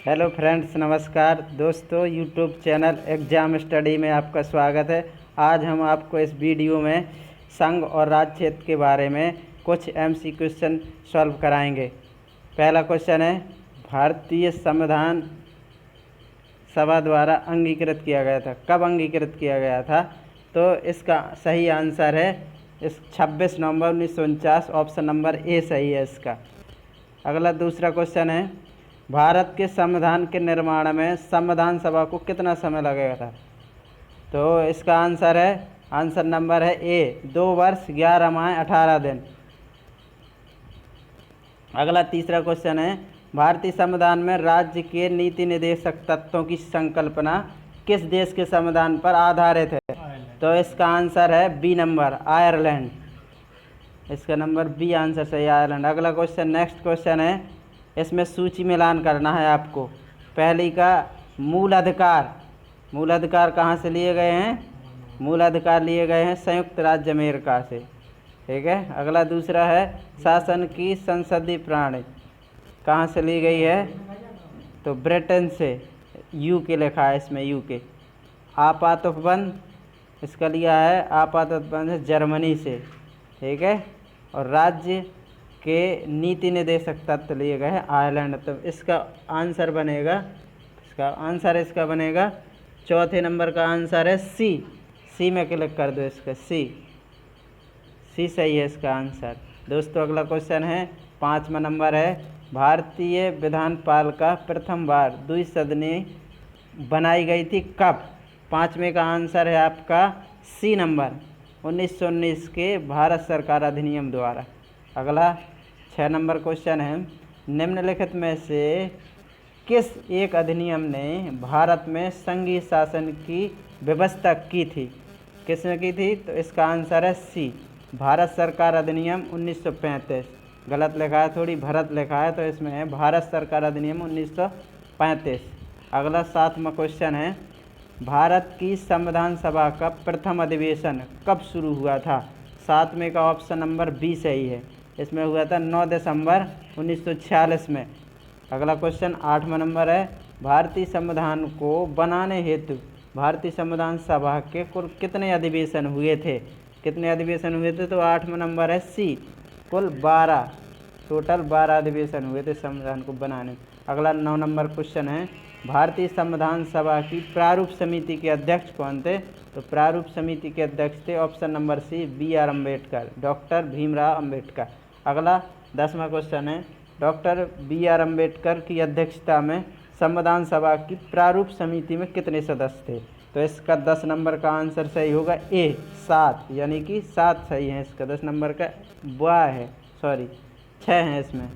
Hello friends, नमस्कार दोस्तों। YouTube channel exam study में आपका स्वागत है। आज हम आपको इस वीडियो में संघ और राज्य क्षेत्र के बारे में कुछ एमसी क्वेश्चन सॉल्व कराएंगे। पहला क्वेश्चन है, भारतीय संविधान सभा द्वारा अंगीकृत किया गया था। कब अंगीकृत किया गया था? तो इसका सही आंसर है 26 नवंबर 1949। ऑप्शन नंबर ए सही है इसका। अगला दूसरा क्वेश्चन है, भारत के संविधान के निर्माण में संविधान सभा को कितना समय लगेगा था? तो इसका आंसर है, आंसर नंबर है ए 2 वर्ष 11 माह 18 दिन। अगला तीसरा क्वेश्चन है, भारतीय संविधान में राज्य के नीति निर्देशक तत्वों की संकल्पना किस देश के संविधान पर आधारित है? तो इसका आंसर है बी नंबर, आयरलैंड। इसका नंबर बी आंसर सही, आयरलैंड। अगला क्वेश्चन, नेक्स्ट क्वेश्चन है, इसमें सूची मिलान करना है आपको। पहली का मूल अधिकार कहाँ से लिए गए हैं? मूल अधिकार लिए गए हैं संयुक्त राज्य अमेरिका से, ठीक है। अगला दूसरा है, शासन की संसदीय प्रणाली कहाँ से ली गई है? तो ब्रिटेन से, यूके लिखा है इसमें, यूके। आपात उपबंध इसका लिया है, आपात उपबंध जर्मनी से, ठीक है। और राज्य के नीति निर्देशक तत्व लिए गए हैं आयरलैंड। तो इसका आंसर बनेगा, इसका बनेगा चौथे नंबर का आंसर है सी में क्लिक कर दो इसका, सी सही है इसका आंसर। दोस्तों अगला क्वेश्चन है, 5वां नंबर है, भारतीय विधान पालिका प्रथम बार द्विसदनीय बनाई गई थी कब? 5वें का आंसर है आपका सी नंबर, 1919 के भारत सरकार अधिनियम द्वारा। अगला 6 नंबर क्वेश्चन है, निम्नलिखित में से किस एक अधिनियम ने भारत में संघीय शासन की व्यवस्था की थी? किसने की थी? तो इसका आंसर है सी, भारत सरकार अधिनियम 1935। गलत लिखा है, थोड़ी भरत लिखा है, तो इसमें है भारत सरकार अधिनियम 1935। अगला 7वां क्वेश्चन है, भारत की संविधान सभा का प्रथम अधिवेशन कब शुरू हुआ था? 7वें का ऑप्शन नंबर बी सही है, इसमें हुआ था 9 दिसंबर 1946 में। अगला क्वेश्चन 8वां नंबर है, भारतीय संविधान को बनाने हेतु भारतीय संविधान सभा के कुल कितने अधिवेशन हुए थे? कितने अधिवेशन हुए थे? तो 8वां नंबर है सी, कुल 12, टोटल 12 अधिवेशन हुए थे संविधान को बनाने। अगला 9 नंबर क्वेश्चन है, भारतीय संविधान सभा की प्रारूप समिति के अध्यक्ष कौन थे? तो प्रारूप समिति के अध्यक्ष थे option number C, B R Ambedkar, doctor Bhimrao Ambedkar. अगला 10वां क्वेश्चन है, डॉक्टर बी आर अम्बेडकर की अध्यक्षता में संविधान सभा की प्रारूप समिति में कितने सदस्य थे? तो इसका 10 नंबर का आंसर सही होगा ए 7, यानी कि 7 सही है इसका। 10 नंबर का बॉय है, सॉरी 6 है, इसमें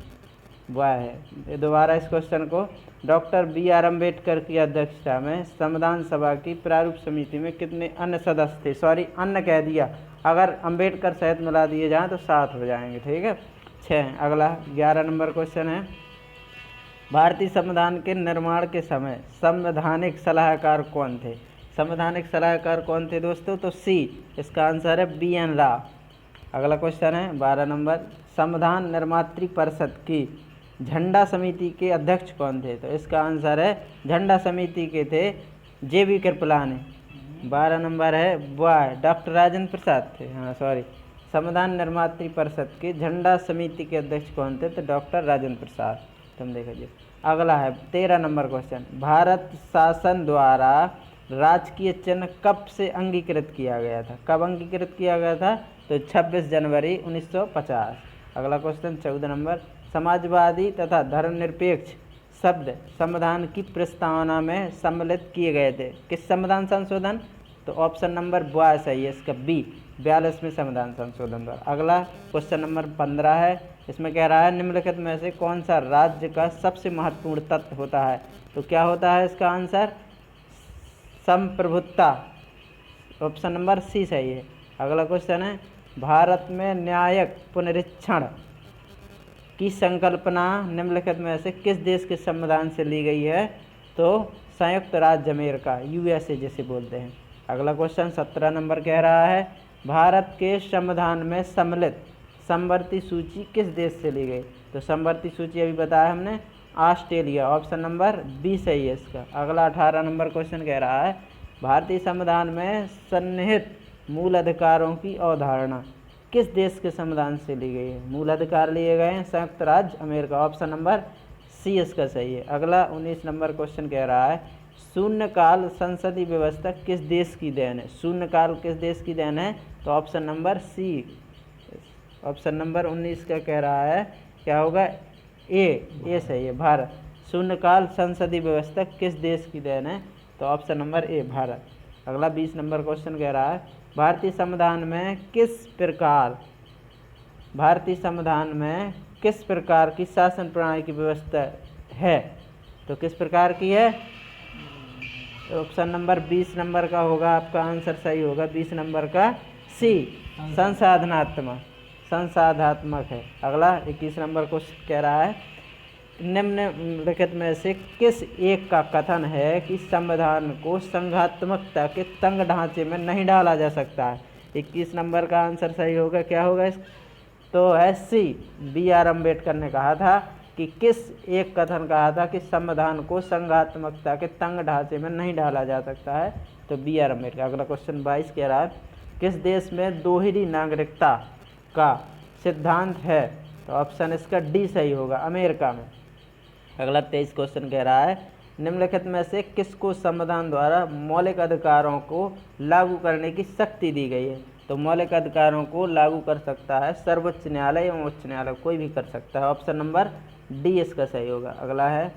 बॉय है। दोबारा इस क्वेश्चन को, डॉक्टर बी आर अम्बेडकर की अध्यक्षता में संविधान सभा की प्रारूप समिति में कितने अन्य सदस्य थे? सॉरी अन्य कह दिया, अगर अम्बेडकर सहित मिला दिए जाएँ तो 7 हो जाएंगे, ठीक है। 6। अगला 11 नंबर क्वेश्चन है, भारतीय संविधान के निर्माण के समय संवैधानिक सलाहकार कौन थे? संवैधानिक सलाहकार कौन थे दोस्तों? तो सी, इसका आंसर है बी एन राव। अगला क्वेश्चन है 12 नंबर, संविधान निर्मात्री परिषद की झंडा समिति के अध्यक्ष कौन थे? तो इसका आंसर है, झंडा समिति के थे जे बी कृपलानी। 12 नंबर है बॉय, डॉक्टर राजेंद्र प्रसाद थे, हाँ सॉरी। संविधान निर्मात्री परिषद के झंडा समिति के अध्यक्ष कौन थे? तो डॉक्टर राजेंद्र प्रसाद। तुम देखिए। अगला है 13 नंबर क्वेश्चन, भारत शासन द्वारा राजकीय चिन्ह कब से अंगीकृत किया गया था? कब अंगीकृत किया गया था? तो 26 जनवरी 1950। अगला क्वेश्चन 14 नंबर, समाजवादी तथा धर्मनिरपेक्ष शब्द संविधान की प्रस्तावना में सम्मिलित किए गए थे। किस संविधान संशोधन? तो ऑप्शन नंबर बॉय सही है इसका, बी 42वें संविधान संशोधन द्वारा। अगला क्वेश्चन नंबर 15 है, इसमें कह रहा है, निम्नलिखित में से कौन सा राज्य का सबसे महत्वपूर्ण तत्व होता है? तो क्या होता है इसका आंसर? संप्रभुता, ऑप्शन नंबर सी सही है। अगला क्वेश्चन है, भारत में न्यायिक पुनरीक्षण की संकल्पना निम्नलिखित में से किस देश के संविधान से ली गई है? तो संयुक्त राज्य अमेरिका, यूएसए जिसे बोलते हैं। अगला क्वेश्चन 17 नंबर कह रहा है, भारत के संविधान में सम्मिलित समवर्ती सूची किस देश से ली गई? तो समवर्ती सूची अभी बताया हमने, ऑस्ट्रेलिया। ऑप्शन नंबर बी सही है इसका। अगला 18 नंबर क्वेश्चन कह रहा है भारतीय संविधान में सन्निहित मूल अधिकारों की अवधारणा किस देश के संविधान से ली गई है? मूल अधिकार लिए गए हैं संयुक्त राज्य अमेरिका। ऑप्शन नंबर सी इसका सही है। अगला 19 नंबर क्वेश्चन कह रहा है शून्यकाल संसदीय व्यवस्था किस देश की देन है? शून्यकाल किस देश की देन है? तो option number C. Option number 19 का कह रहा है क्या होगा? ए सही है, भारत। शून्यकाल संसदीय व्यवस्था किस देश की देन है? तो ऑप्शन नंबर ए, भारत। अगला 20 नंबर क्वेश्चन कह रहा है भारतीय संविधान में किस प्रकार की शासन प्रणाली की व्यवस्था है? तो किस प्रकार की है? ऑप्शन नंबर 20 नंबर का होगा आपका आंसर सही होगा, 20 नंबर का सी, संसाधनात्मक है। अगला 21 नंबर क्वेश्चन कह रहा है निम्नलिखित में से किस एक का कथन है कि संविधान को संघात्मकता के तंग ढांचे में नहीं डाला जा सकता है? 21 नंबर का आंसर सही होगा, क्या होगा इस? तो है सी, B.R. अम्बेडकर ने कहा था कि किस एक कथन कहा था कि संविधान को संघात्मकता के तंग ढांचे में नहीं डाला जा सकता है? तो B.R. अम्बेडकर। अगला क्वेश्चन 22 कह रहा है किस देश में दोहरी नागरिकता का सिद्धांत है? तो ऑप्शन इसका डी सही होगा, अमेरिका में। अगला 23 क्वेश्चन कह रहा है निम्नलिखित में से किसको संविधान द्वारा मौलिक अधिकारों को लागू करने की शक्ति दी गई है? तो मौलिक अधिकारों को लागू कर सकता है सर्वोच्च न्यायालय एवं उच्च न्यायालय, कोई भी कर सकता है। ऑप्शन नंबर डी इसका सही होगा। अगला है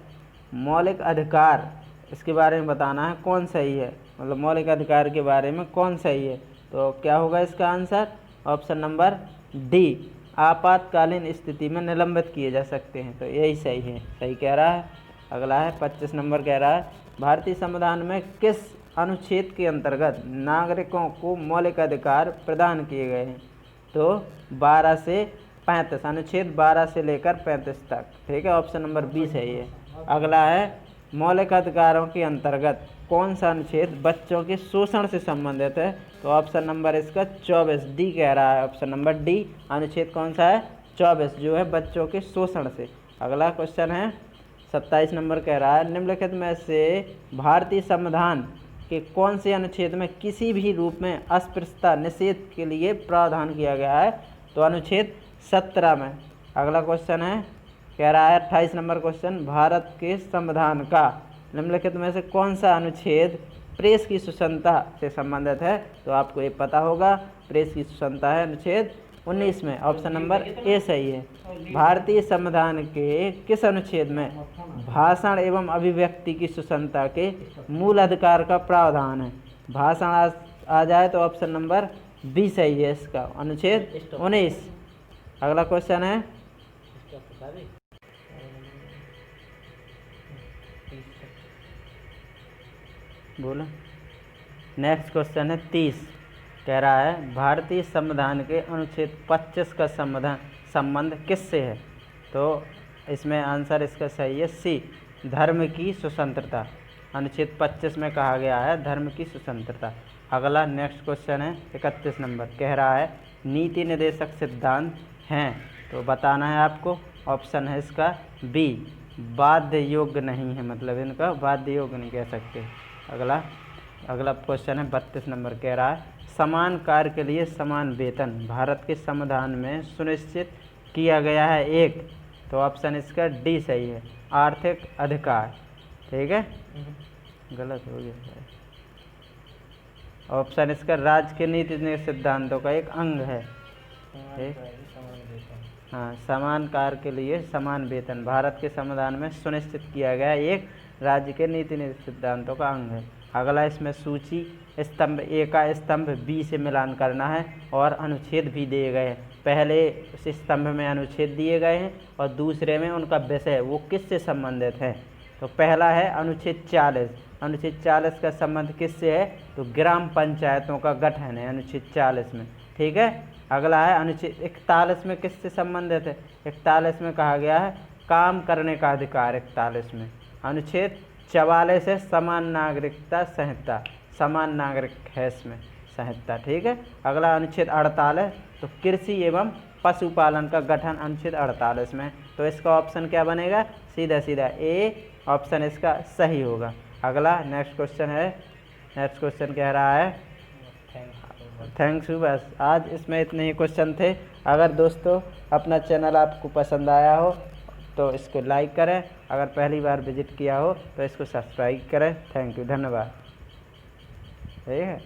मौलिक अधिकार, इसके बारे में बताना है कौन सही है, मतलब मौलिक अधिकार के बारे में कौन सही है? तो क्या होगा इसका आंसर? ऑप्शन नंबर डी, आपातकालीन स्थिति में निलंबित किए जा सकते हैं। तो यही सही है, सही कह रहा है। अगला है 25 नंबर कह रहा है भारतीय संविधान में किस अनुच्छेद के अंतर्गत नागरिकों को मौलिक अधिकार प्रदान किए गए हैं? तो 12 से 35, अनुच्छेद 12 से लेकर 35 तक, ठीक है। ऑप्शन नंबर बी सही है। अगला है मौलिक अधिकारों के अंतर्गत कौन सा अनुच्छेद बच्चों के शोषण से संबंधित है? तो ऑप्शन नंबर इसका 24, डी कह रहा है। ऑप्शन नंबर डी, अनुच्छेद कौन सा है? 24, जो है बच्चों के शोषण से। अगला क्वेश्चन है 27 नंबर कह रहा है निम्नलिखित में से भारतीय संविधान के कौन से अनुच्छेद में किसी भी रूप में अस्पृश्यता निषेध के लिए प्रावधान किया गया है? तो अनुच्छेद 17 में। अगला क्वेश्चन है कह रहा है 28 नंबर क्वेश्चन भारत के संविधान का निम्नलिखित में से कौन सा अनुच्छेद प्रेस की स्वतंत्रता से संबंधित है? तो आपको ये पता होगा, प्रेस की स्वतंत्रता है अनुच्छेद 19 में। ऑप्शन नंबर ए सही है। भारतीय संविधान के किस अनुच्छेद में भाषण एवं अभिव्यक्ति की स्वतंत्रता के मूल अधिकार का प्रावधान है? भाषण आ जाए तो ऑप्शन नंबर बी सही है इसका, अनुच्छेद 19। अगला क्वेश्चन है बोलो, नेक्स्ट क्वेश्चन है 30, कह रहा है भारतीय संविधान के अनुच्छेद 25 का संबंध किससे है? तो इसमें आंसर इसका सही है सी, धर्म की स्वतंत्रता। अनुच्छेद 25 में कहा गया है धर्म की स्वतंत्रता। अगला नेक्स्ट क्वेश्चन है 31 नंबर, कह रहा है नीति निर्देशक सिद्धांत हैं, तो बताना है आपको। ऑप्शन है इसका बी, बाध्य योग्य नहीं है, मतलब इनका बाध्य योग्य नहीं कह सकते। अगला क्वेश्चन है 32 नंबर, कह रहा है समान कार्य के लिए समान वेतन भारत के संविधान में सुनिश्चित किया गया है एक, तो ऑप्शन इसका डी सही है, आर्थिक अधिकार। ठीक है, गलत हो गया। ऑप्शन इसका राज्य के नीति सिद्धांतों का एक अंग है। ठीक, हाँ, समान कार्य के लिए समान वेतन भारत के संविधान में सुनिश्चित किया गया एक राज्य के नीति सिद्धांतों का अंग है। अगला इसमें सूची स्तंभ ए का स्तंभ बी से मिलान करना है और अनुच्छेद भी दिए गए हैं। पहले उस स्तंभ में अनुच्छेद दिए गए हैं और दूसरे में उनका विषय वो किससे संबंधित है। तो पहला है अनुच्छेद 40। अनुच्छेद 40 का संबंध किससे है? तो ग्राम पंचायतों का गठन है अनुच्छेद 40 में। ठीक है, अगला है अनुच्छेद 41 में किससे संबंधित है? 41 में कहा गया है काम करने का अधिकार। 41 में अनुच्छेद 44 है समान नागरिकता संहिता, समान नागरिक है इसमें संहिता। ठीक है, अगला अनुच्छेद 48 तो कृषि एवं पशुपालन का गठन अनुच्छेद 48 में। तो इसका ऑप्शन क्या बनेगा, सीधा सीधा ए ऑप्शन इसका सही होगा। अगला नेक्स्ट क्वेश्चन है, नेक्स्ट क्वेश्चन कह रहा है थैंक्स यू। बस आज इसमें इतने ही क्वेश्चन थे। अगर दोस्तों अपना चैनल आपको पसंद आया हो तो इसको लाइक करें, अगर पहली बार विजिट किया हो तो इसको सब्सक्राइब करें। थैंक यू, धन्यवाद। ठीक है।